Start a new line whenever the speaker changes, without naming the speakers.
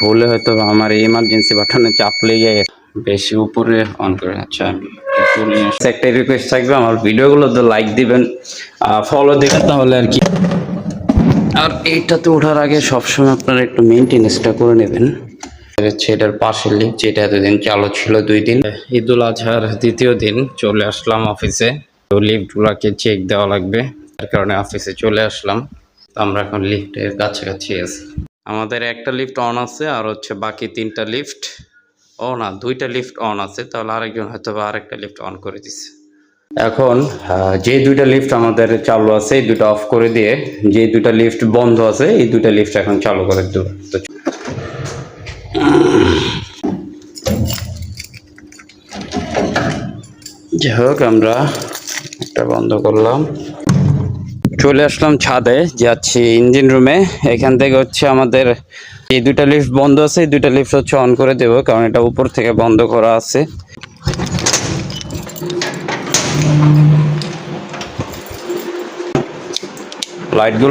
ভুলে হয়তো আমার ইমার্জেন্সি বাটনে চাপ লেগে গেছে, বেশি উপরে অন করে। আচ্ছা, একটা রিকোয়েস্ট থাকবে, আমার ভিডিওগুলো তো লাইক দিবেন, ফলো দিবেন, তাহলে আর কি। আর এইটাতে ওঠার আগে সবসময় আপনারা একটু মেনটেনেন্সটা করে নেবেন। এটার পাশের লিফট, যেটা এতদিন চালু ছিল 2 দিন। ঈদুল আজহার দ্বিতীয় দিন চলে আসলাম অফিসে, তো লিফটগুলোকে চেক দেওয়া লাগবে, তার কারণে অফিসে চলে আসলাম। আমরা এখন লিফটের কাছাকাছি আছি। আমাদের একটা লিফট অন আছে, আর হচ্ছে বাকি 3টা লিফট, ও না 2টা লিফট অন আছে, তাহলে আরেকজন হয়তো বা আরেকটা লিফট অন করে দিছে। এখন যে 2টা লিফট আমাদের চালু আছে এই 2টা অফ করে দিয়ে, যে 2টা লিফট বন্ধ আছে এই 2টা লিফট এখন চালু করে দেব। তো যাই হোক, আমরা একটা বন্ধ করলাম, চলে আসলাম ছাদে, যাচ্ছি ইঞ্জিন রুমে। এখান থেকে হচ্ছে আমাদের এই 2টা লিফট বন্ধ আছে, এই 2টা লিফট হচ্ছে অন করে দেবো, কারণ এটা উপর থেকে বন্ধ করা আছে। লাইটগুলো